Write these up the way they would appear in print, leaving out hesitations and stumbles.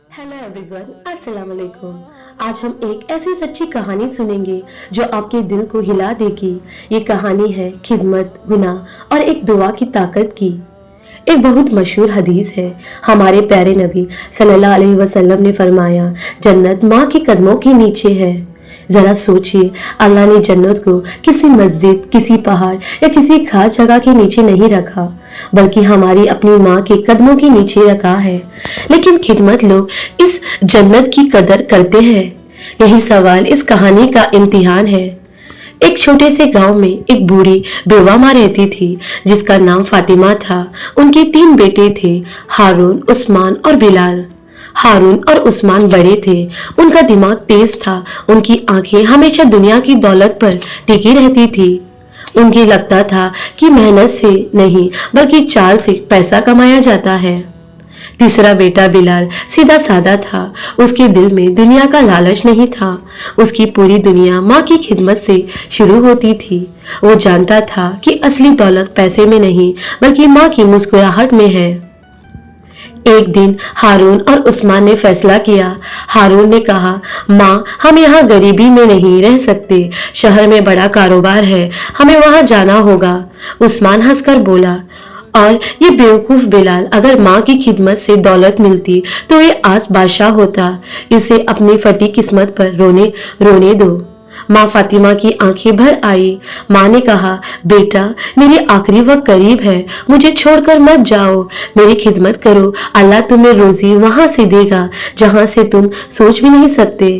Hello everyone, अस्सलाम वालेकुम। आज हम एक ऐसी सच्ची कहानी सुनेंगे जो आपके दिल को हिला देगी। ये कहानी है खिदमत, गुनाह और एक दुआ की ताकत की। एक बहुत मशहूर हदीस है। हमारे प्यारे नबी सल्लल्लाहु अलैहि वसल्लम ने फरमाया, जन्नत माँ के कदमों के नीचे है। जरा सोचिए, अल्लाह ने जन्नत को किसी मस्जिद, किसी पहाड़ या किसी खास जगह के नीचे नहीं रखा, बल्कि हमारी अपनी माँ के कदमों के नीचे रखा है। लेकिन खिदमत लोग इस जन्नत की कदर करते हैं? यही सवाल इस कहानी का इम्तिहान है। एक छोटे से गांव में एक बूढ़ी बेवा माँ रहती थी जिसका नाम फातिमा था। उनके 3 बेटे थे, हारून, उस्मान और बिलाल। हारून और उस्मान बड़े थे, उनका दिमाग तेज था, उनकी आंखें हमेशा दुनिया की दौलत पर टिकी रहती थी। उन्हें लगता था कि मेहनत से नहीं बल्कि चाल से पैसा कमाया जाता है। तीसरा बेटा बिलाल सीधा साधा था। उसके दिल में दुनिया का लालच नहीं था। उसकी पूरी दुनिया माँ की खिदमत से शुरू होती थी। वो जानता था कि असली दौलत पैसे में नहीं बल्कि माँ की मुस्कुराहट में है। एक दिन हारून और उस्मान ने फैसला किया। हारून ने कहा, माँ, हम यहाँ गरीबी में नहीं रह सकते। शहर में बड़ा कारोबार है, हमें वहाँ जाना होगा। उस्मान हंसकर बोला, और ये बेवकूफ बिलाल, अगर माँ की खिदमत से दौलत मिलती तो ये आज बादशाह होता। इसे अपनी फटी किस्मत पर रोने दो। माँ फातिमा की आंखें भर आई। माँ ने कहा, बेटा, मेरी आखिरी वक्त करीब है, मुझे छोड़कर मत जाओ, मेरी खिदमत करो। अल्लाह तुम्हें रोजी वहां से देगा जहां से तुम सोच भी नहीं सकते।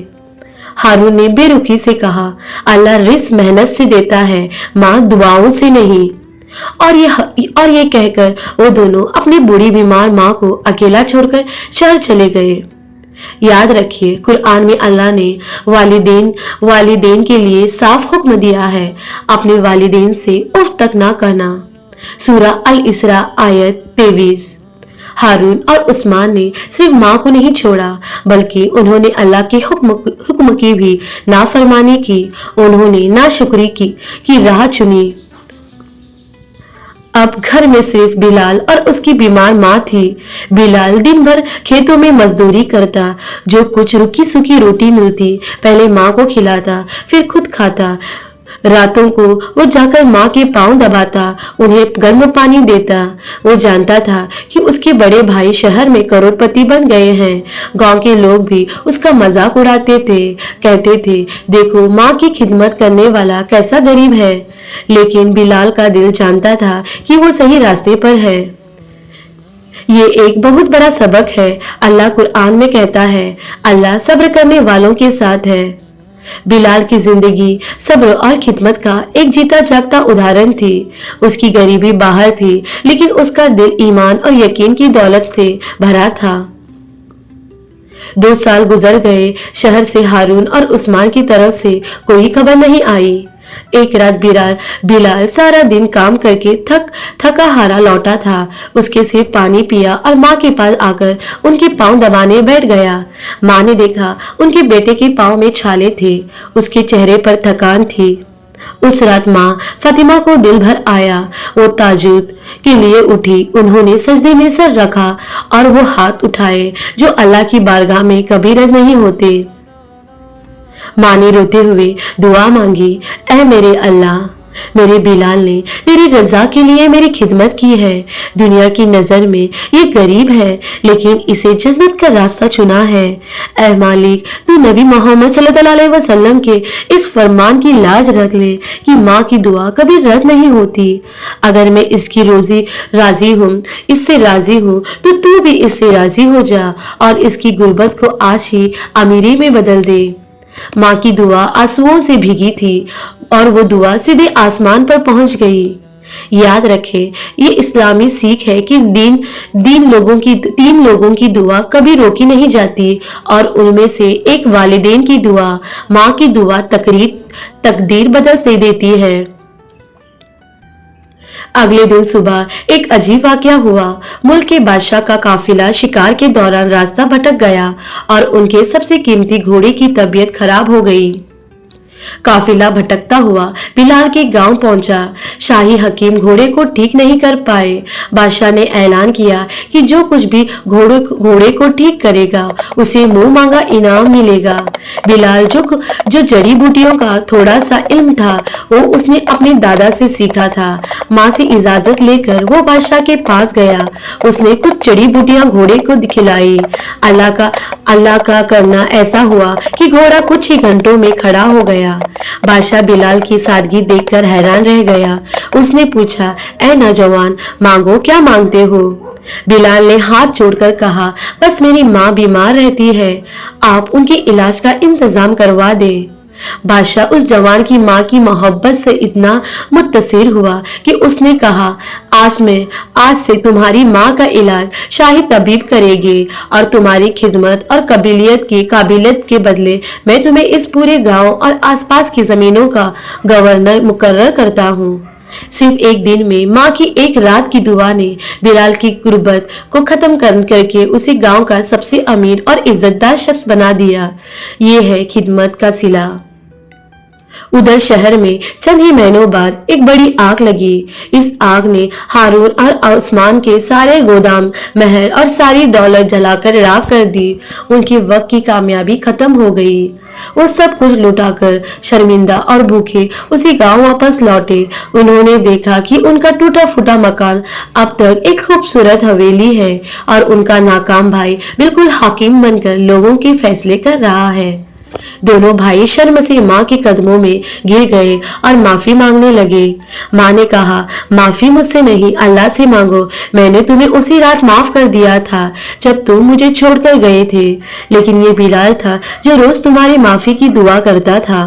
हारून ने बेरुखी से कहा, अल्लाह रिस्क मेहनत से देता है, माँ दुआओं से नहीं। और ये कहकर वो दोनों अपनी बूढ़ी बीमार माँ को अकेला छोड़कर शहर चले गए। याद रखिए, कुरान में अल्लाह ने वालिदैन के लिए साफ हुक्म दिया है, अपने वालिदैन से उफ तक ना कहना। सूरा अल इसरा आयत 23। हारून और उस्मान ने सिर्फ माँ को नहीं छोड़ा, बल्कि उन्होंने अल्लाह के हुक्म की भी नाफरमानी की। उन्होंने नाशुक्री की राह चुनी। अब घर में सिर्फ बिलाल और उसकी बीमार माँ थी। बिलाल दिन भर खेतों में मजदूरी करता, जो कुछ रुकी सूखी रोटी मिलती पहले माँ को खिलाता, फिर खुद खाता। रातों को वो जाकर माँ के पांव दबाता, उन्हें गर्म पानी देता। वो जानता था कि उसके बड़े भाई शहर में करोड़पति बन गए हैं। गांव के लोग भी उसका मजाक उड़ाते थे, कहते थे, देखो माँ की खिदमत करने वाला कैसा गरीब है। लेकिन बिलाल का दिल जानता था कि वो सही रास्ते पर है। ये एक बहुत बड़ा सबक है। अल्लाह कुरान में कहता है, अल्लाह सब्र करने वालों के साथ है। बिलाल की जिंदगी सब्र और खिदमत का एक जीता जागता उदाहरण थी। उसकी गरीबी बाहर थी, लेकिन उसका दिल ईमान और यकीन की दौलत से भरा था। 2 साल गुजर गए। शहर से हारून और उस्मान की तरफ से कोई खबर नहीं आई। एक रात बिलाल सारा दिन काम करके थका हारा लौटा था। उसके सिर्फ पानी पिया और माँ के पास आकर उनके पांव दबाने बैठ गया। माँ ने देखा उनके बेटे के पांव में छाले थे, उसके चेहरे पर थकान थी। उस रात माँ फातिमा को दिल भर आया। वो ताजुद के लिए उठी। उन्होंने सजदे में सर रखा और वो हाथ उठाए जो अल्लाह की बारगाह में कभी रद्द नहीं होते। माँ ने रोते हुए दुआ मांगी, ऐ मेरे अल्लाह, मेरे बिलाल ने तेरी रजा के लिए मेरी खिदमत की है। दुनिया की नजर में ये गरीब है, लेकिन इसे जन्नत का रास्ता चुना है। ऐ मालिक, तू नबी मोहम्मद सल्लल्लाहु अलैहि वसल्लम के इस फरमान की लाज रख ले कि माँ की दुआ कभी रद्द नहीं होती। अगर मैं इसकी इससे राजी हूँ, तो तू भी इससे राजी हो जा और इसकी गुर्बत को आज ही अमीरी में बदल दे। माँ की दुआ आंसुओं से भीगी थी और वो दुआ सीधे आसमान पर पहुंच गई। याद रखे, ये इस्लामी सीख है कि तीन लोगों की दुआ कभी रोकी नहीं जाती, और उनमें से एक वालिदैन की दुआ, माँ की दुआ तकदीर बदल से देती है। अगले दिन सुबह एक अजीब वाकया हुआ। मुल्क के बादशाह का काफिला शिकार के दौरान रास्ता भटक गया और उनके सबसे कीमती घोड़े की तबीयत खराब हो गई। काफिला भटकता हुआ बिलाल के गांव पहुंचा। शाही हकीम घोड़े को ठीक नहीं कर पाए। बादशाह ने ऐलान किया कि जो कुछ भी घोड़े को ठीक करेगा उसे मुंह मांगा इनाम मिलेगा। बिलाल जो जड़ी बूटियों का थोड़ा सा इल्म था वो उसने अपने दादा से सीखा था। माँ से इजाजत लेकर वो बादशाह के पास गया। उसने कुछ जड़ी बूटियां घोड़े को खिलाई। अल्लाह का करना ऐसा हुआ कि घोड़ा कुछ ही घंटों में खड़ा हो गया। बादशाह बिलाल की सादगी देखकर हैरान रह गया। उसने पूछा, ऐ नौजवान, मांगो, क्या मांगते हो? बिलाल ने हाथ जोड़कर कहा, बस मेरी माँ बीमार रहती है, आप उनके इलाज का इंतजाम करवा दें। बादशाह उस जवान की माँ की मोहब्बत से इतना मुत्तसिर हुआ कि उसने कहा, आज से तुम्हारी माँ का इलाज शाही तबीब करेगी और तुम्हारी खिदमत और काबिलियत के बदले मैं तुम्हें इस पूरे गांव और आसपास की जमीनों का गवर्नर मुकर्रर करता हूँ। सिर्फ एक दिन में माँ की एक रात की दुआ ने बिलाल की गुर्बत को खत्म करके उसे गांव का सबसे अमीर और इज्जतदार शख्स बना दिया। ये है खिदमत का सिला। उधर शहर में चंद ही महीनों बाद एक बड़ी आग लगी। इस आग ने हारून और आसमान के सारे गोदाम, महल और सारी दौलत जलाकर राख कर दी। उनके वक्त की कामयाबी खत्म हो गई। वो सब कुछ लुटाकर शर्मिंदा और भूखे उसी गांव वापस लौटे। उन्होंने देखा कि उनका टूटा फूटा मकान अब तक एक खूबसूरत हवेली है और उनका नाकाम भाई बिल्कुल हाकिम बनकर लोगों के फैसले कर रहा है। दोनों भाई शर्म से माँ के कदमों में गिर गए और माफी मांगने लगे। माँ ने कहा, माफी मुझसे नहीं, अल्लाह से मांगो। मैंने तुम्हें उसी रात माफ कर दिया था जब तुम मुझे छोड़कर गए थे, लेकिन ये बिलाल था जो रोज तुम्हारी माफी की दुआ करता था।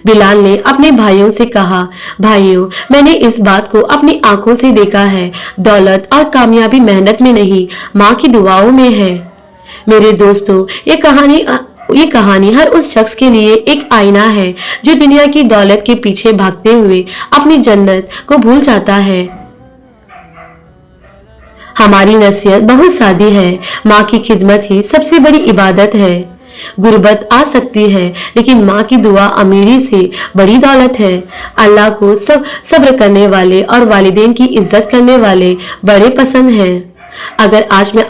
बिलाल ने अपने भाइयों से कहा, भाइयों, मैंने इस बात को अपनी आंखों से देखा है। दौलत और कामयाबी मेहनत में नहीं, माँ की दुआओं में है। मेरे दोस्तों, ये कहानी हर उस शख्स के लिए एक आईना है जो दुनिया की दौलत के पीछे भागते हुए अपनी जन्नत को भूल जाता है। हमारी नसीहत बहुत सादी है, माँ की खिदमत ही सबसे बड़ी इबादत है। गुर्बत आ सकती है, लेकिन माँ की दुआ अमीरी से बड़ी दौलत है। अल्लाह को सब्र करने वाले और वालिदैन की इज्जत करने वाले बड़े पसंद हैं। अगर आज माँ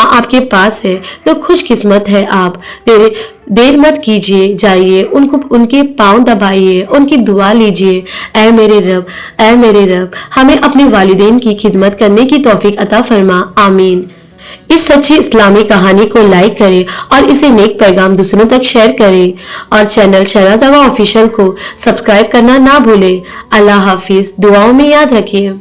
आपके पास है तो खुशकिस्मत है आप। देर मत कीजिए, जाइए उनके पांव दबाइए, उनकी दुआ लीजिए। ऐ मेरे रब, हमें अपने वालिदैन की खिदमत करने की तौफीक अता फरमा, आमीन। इस सच्ची इस्लामी कहानी को लाइक करें और इसे नेक पैगाम दूसरों तक शेयर करें और चैनल शहनाज आगा ऑफिशियल को सब्सक्राइब करना ना भूलें। अल्लाह हाफिज, दुआओं में याद रखिए।